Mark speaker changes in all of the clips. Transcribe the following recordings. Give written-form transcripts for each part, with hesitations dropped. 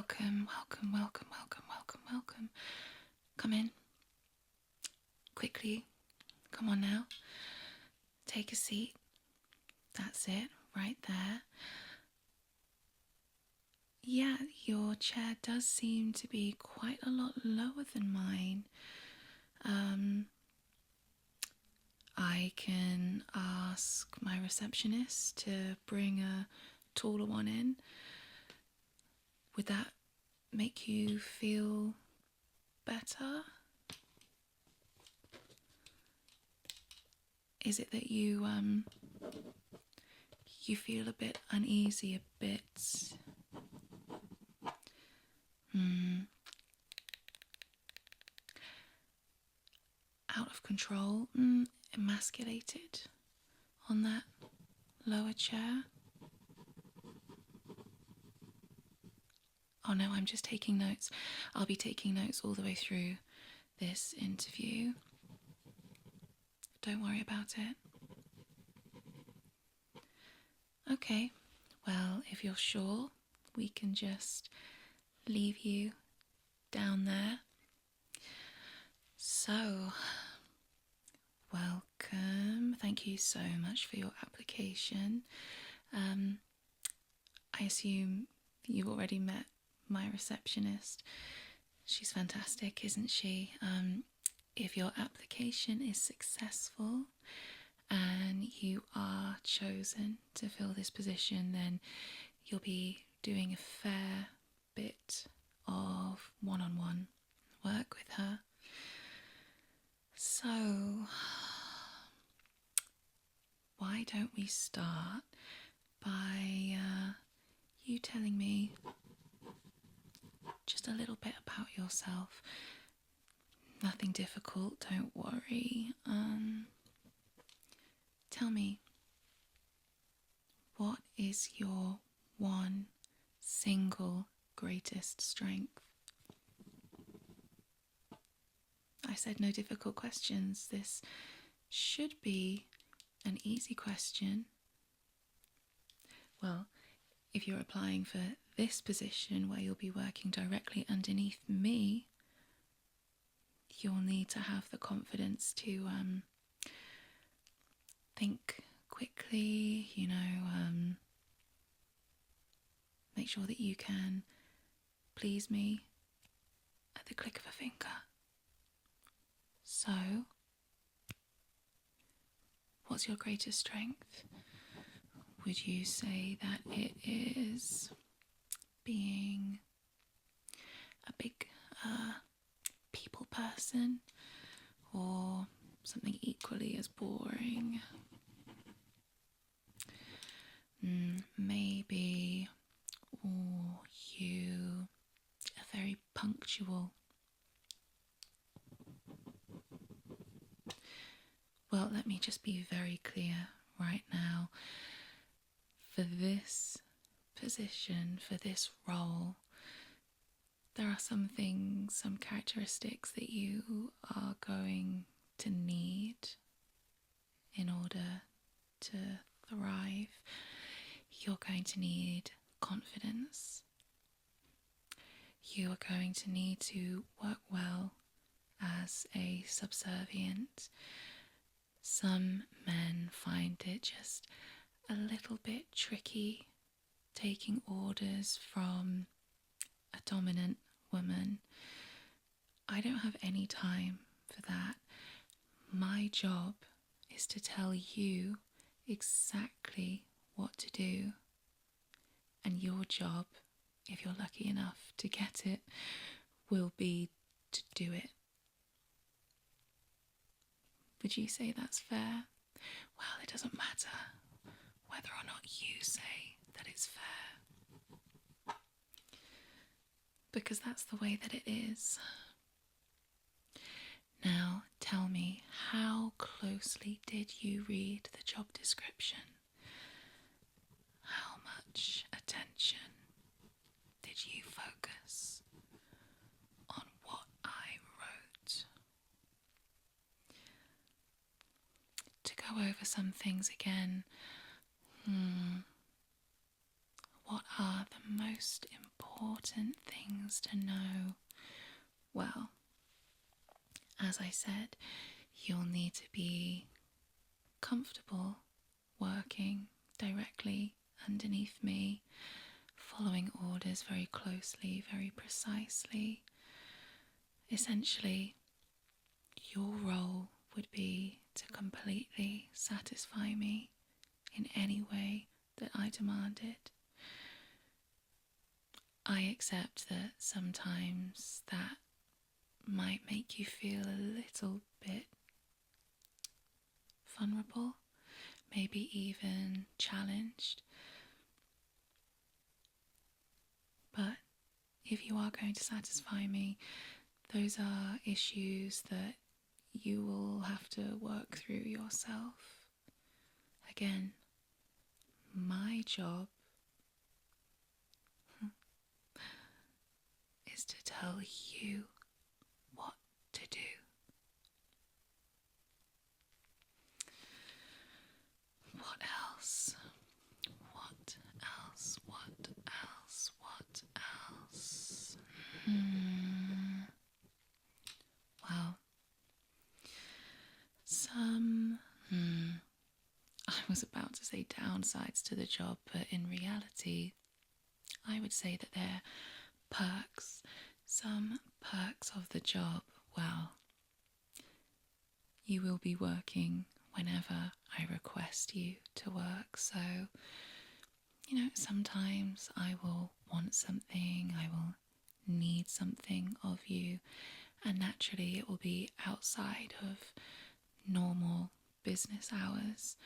Speaker 1: Welcome, welcome, welcome, welcome, welcome, welcome. Come in. Quickly. Come on now. Take a seat. That's it, right there. Yeah, your chair does seem to be quite a lot lower than mine. I can ask my receptionist to bring a taller one in. Would that make you feel better? Is it that you feel a bit uneasy, a bit out of control, emasculated on that lower chair? Oh no, I'm just taking notes. I'll be taking notes all the way through this interview. Don't worry about it. Okay, well, if you're sure, we can just leave you down there. So, welcome. Thank you so much for your application. I assume you've already met my receptionist. She's fantastic, isn't she? If your application is successful and you are chosen to fill this position, then you'll be doing a fair bit of one-on-one work with her. So, why don't we start by you telling me just a little bit about yourself. Nothing difficult, don't worry. Tell me, what is your one single greatest strength? I said no difficult questions. This should be an easy question. Well, if you're applying for this position where you'll be working directly underneath me, you'll need to have the confidence to think quickly, make sure that you can please me at the click of a finger. So, what's your greatest strength? Would you say that it is being a big people person, or something equally as boring? Maybe, or you are very punctual. Well, let me just be very clear right now. For this position, for this role, there are some things, some characteristics that you are going to need in order to thrive. You're going to need confidence. You are going to need to work well as a subservient. Some men find it just a little bit tricky taking orders from a dominant woman. I don't have any time for that. My job is to tell you exactly what to do, and your job, if you're lucky enough to get it, will be to do it. Would you say that's fair? Well, it doesn't matter whether or not you say that it's fair, because that's the way that it is. Now, tell me, how closely did you read the job description? How much attention did you focus on what I wrote? To go over some things again, what are the most important important things to know. Well, as I said, you'll need to be comfortable working directly underneath me, following orders very closely, very precisely. Essentially, your role would be to completely satisfy me in any way that I demanded. I accept that sometimes that might make you feel a little bit vulnerable, maybe even challenged. But if you are going to satisfy me, those are issues that you will have to work through yourself. Again, my job is to tell you what to do. What else? What else? What else? What else? Well, I was about to say downsides to the job, but in reality, I would say that they're perks. Some perks of the job. Well, you will be working whenever I request you to work. So, sometimes I will want something, I will need something of you, and naturally it will be outside of normal business hours.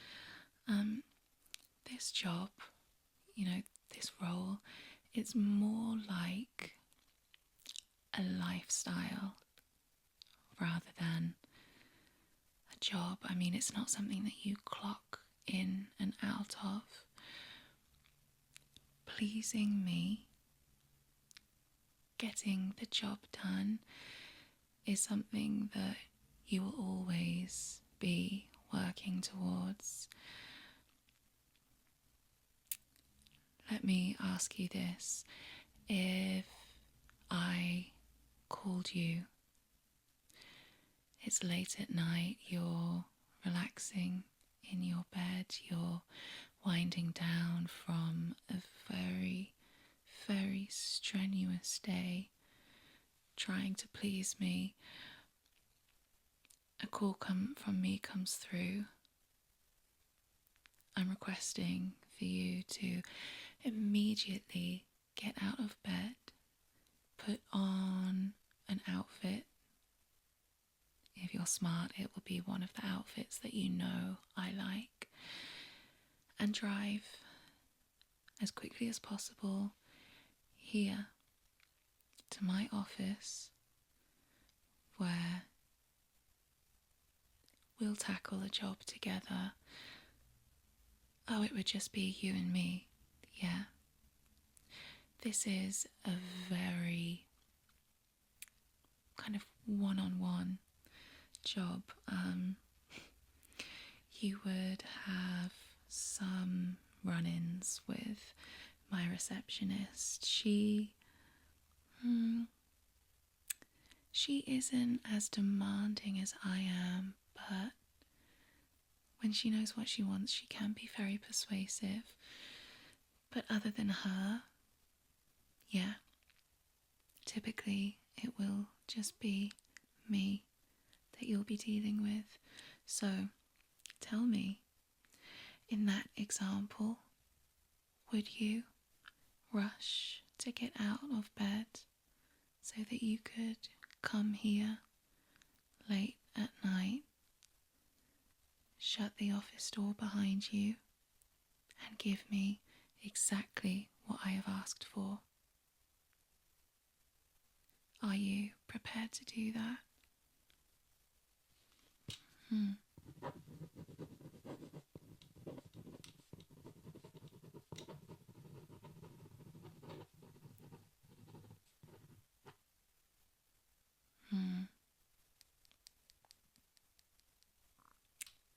Speaker 1: This job, this role, it's more like a lifestyle rather than a job. I mean, it's not something that you clock in and out of. Pleasing me, getting the job done, is something that you will always be working towards. Let me ask you this. If I called you, it's late at night, you're relaxing in your bed, you're winding down from a very, very strenuous day, trying to please me, a call from me comes through. I'm requesting for you to immediately get out of bed, put on an outfit. If you're smart, it will be one of the outfits that you know I like, and drive as quickly as possible here to my office, where we'll tackle a job together. Oh, it would just be you and me. Yeah. This is a very kind of one-on-one job. You would have some run-ins with my receptionist. She isn't as demanding as I am, but when she knows what she wants, she can be very persuasive. But other than her, yeah, typically it will just be me that you'll be dealing with. So tell me, in that example, would you rush to get out of bed so that you could come here late at night, shut the office door behind you, and give me exactly what I have asked for? Are you prepared to do that?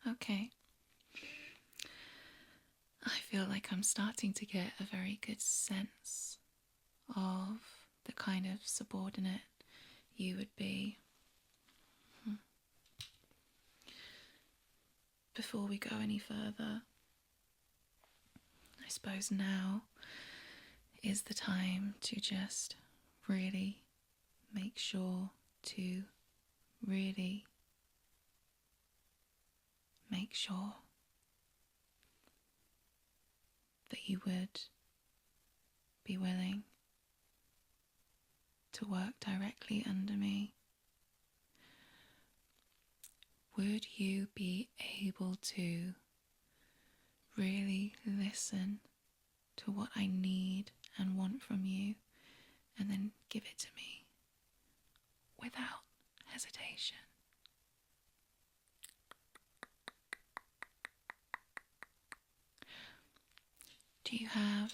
Speaker 1: Okay. I feel like I'm starting to get a very good sense of the kind of subordinate you would be. Before we go any further, I suppose now is the time to just really make sure to really make sure that you would be willing to work directly under me. Would you be able to really listen to what I need and want from you, and then give it to me without hesitation? Do you have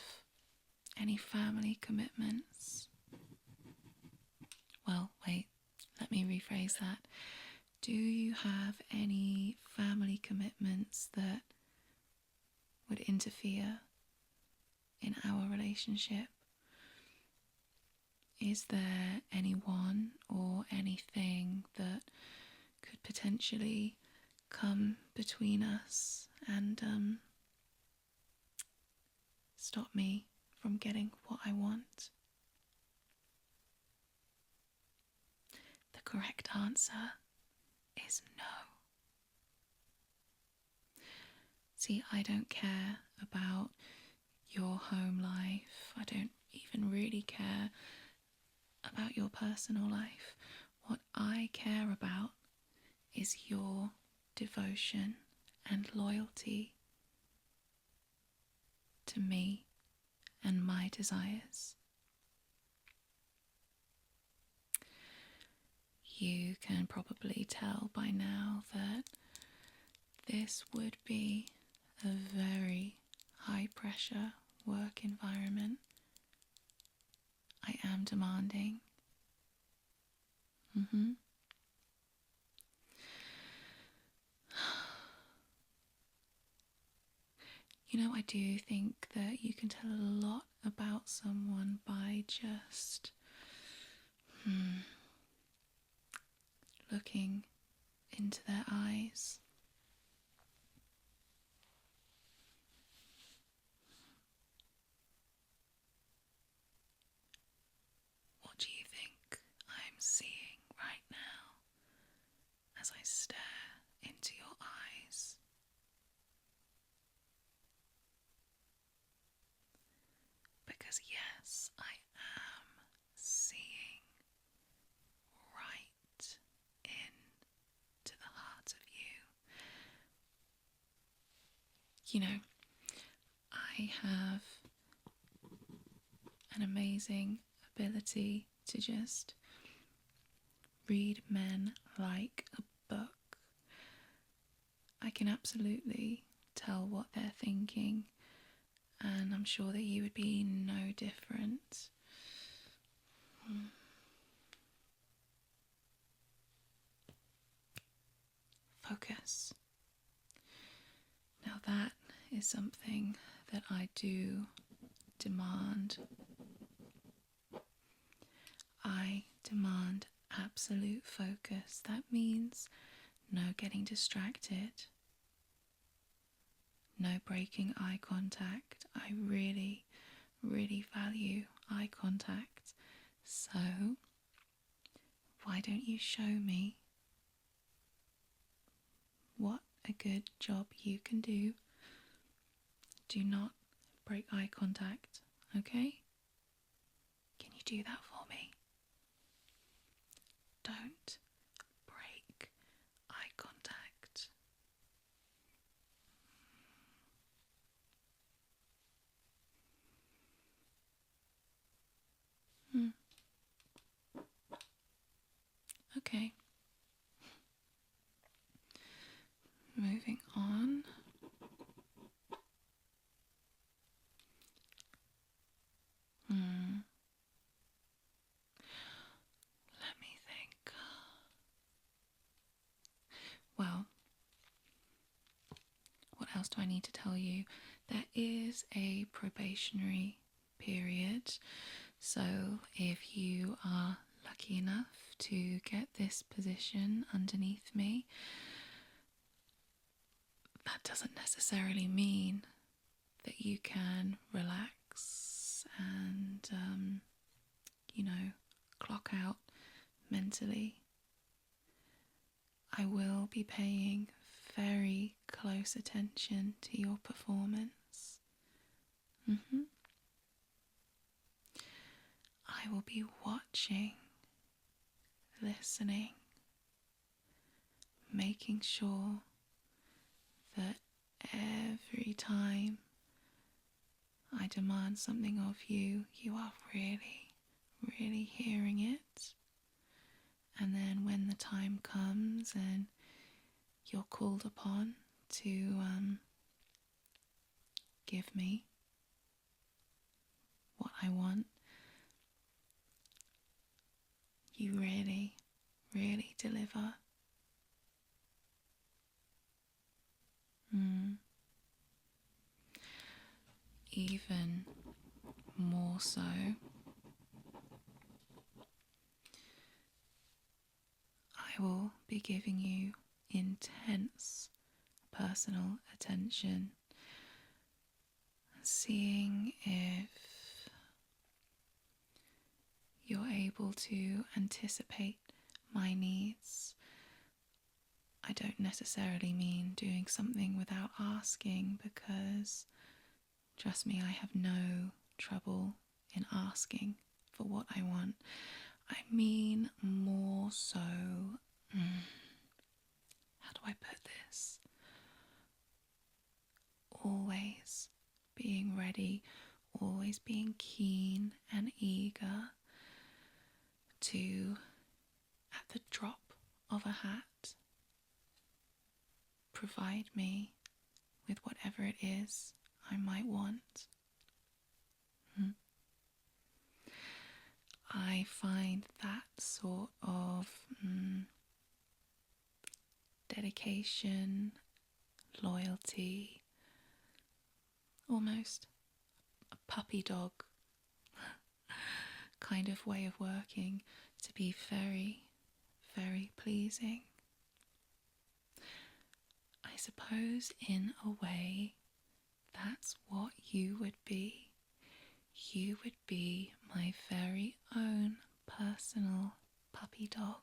Speaker 1: any family commitments? Well, wait, let me rephrase that. Do you have any family commitments that would interfere in our relationship? Is there anyone or anything that could potentially come between us and stop me from getting what I want? The correct answer is no. See, I don't care about your home life. I don't even really care about your personal life. What I care about is your devotion and loyalty to me and my desires. You can probably tell by now that this would be a very high pressure work environment. I am demanding. You know, I do think that you can tell a lot about someone by just looking into their eyes. What do you think I'm seeing right now as I stare into your eyes? Because yes, I am seeing right into the heart of you. You know, I have an amazing ability to just read men like a book. I can absolutely tell what they're thinking, and I'm sure that you would be no different. Focus. Now that is something that I do demand. I demand absolute focus. That means no getting distracted, no breaking eye contact. I really, really value eye contact. So, why don't you show me what a good job you can do? Do not break eye contact, okay? Can you do that for me? Don't break eye contact. Okay. Moving on. Let me think. Well, what else do I need to tell you? There is a probationary period. So, if you are lucky enough to get this position underneath me, that doesn't necessarily mean that you can relax and, clock out mentally. I will be paying very close attention to your performance. I will be watching, listening, making sure that every time I demand something of you, you are really, really hearing it. And then when the time comes and you're called upon to give me what I want, you really, really deliver. Even more so, I will be giving you intense personal attention, seeing if you're able to anticipate my needs. I don't necessarily mean doing something without asking, because trust me, I have no trouble in asking for what I want. I mean more so, how do I put this? Always being ready, always being keen and eager to, at the drop of a hat, provide me with whatever it is I might want. I find that sort of dedication, loyalty, almost a puppy dog kind of way of working to be very, very pleasing. I suppose in a way that's what you would be. You would be my very own personal puppy dog.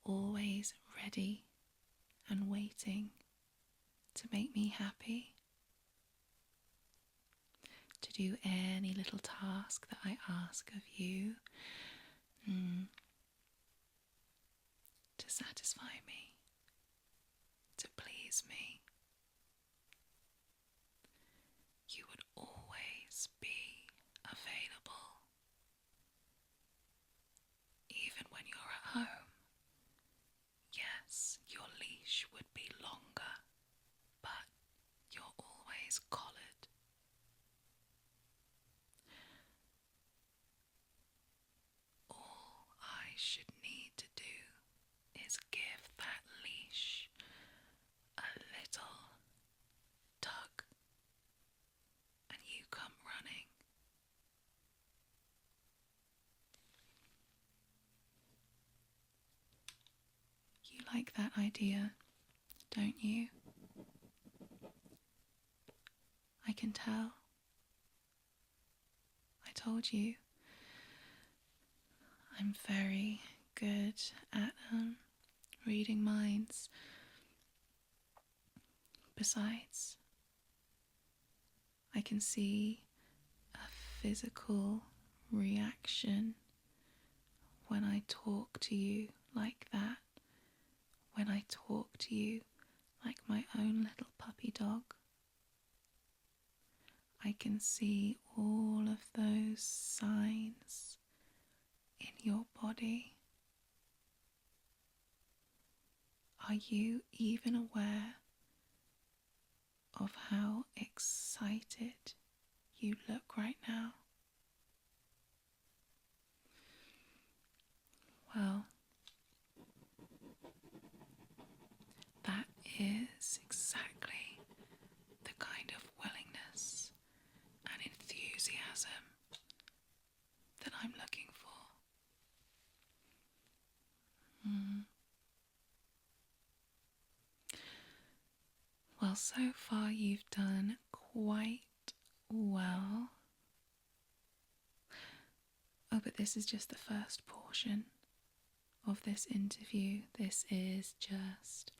Speaker 1: Always ready and waiting to make me happy, to do any little task that I ask of you, to satisfy me, to please me. You would always be available, even when you're at home. Yes, your leash would be longer, but you're always collared. All I should need to do is give that leash a little tug, and you come running. You like that idea, don't you? I can tell. I told you. I'm very good at reading minds. Besides, I can see a physical reaction when I talk to you like that, when I talk to you like my own little puppy dog. I can see all of those signs in your body. Are you even aware of how excited you look right now? Well, that is exactly the kind of willingness Well, so far you've done quite well. Oh, but this is just the first portion of this interview. This is just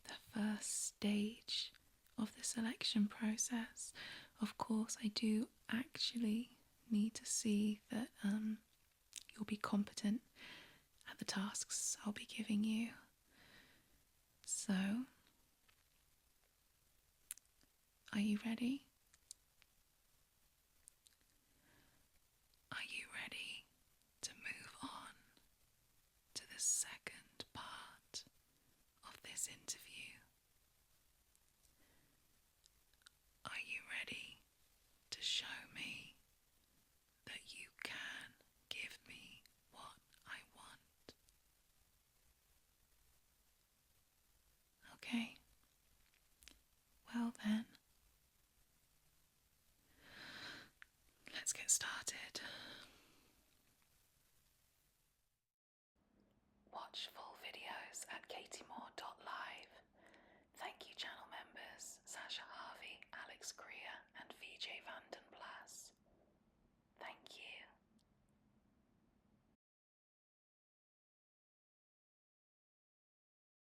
Speaker 1: the first stage of the selection process. Of course, I do actually need to see that you'll be competent at the tasks I'll be giving you. So, are you ready? Are you ready to move on to the second part of this interview? Are you ready to show me that you can give me what I want? Okay, well then, let's get started.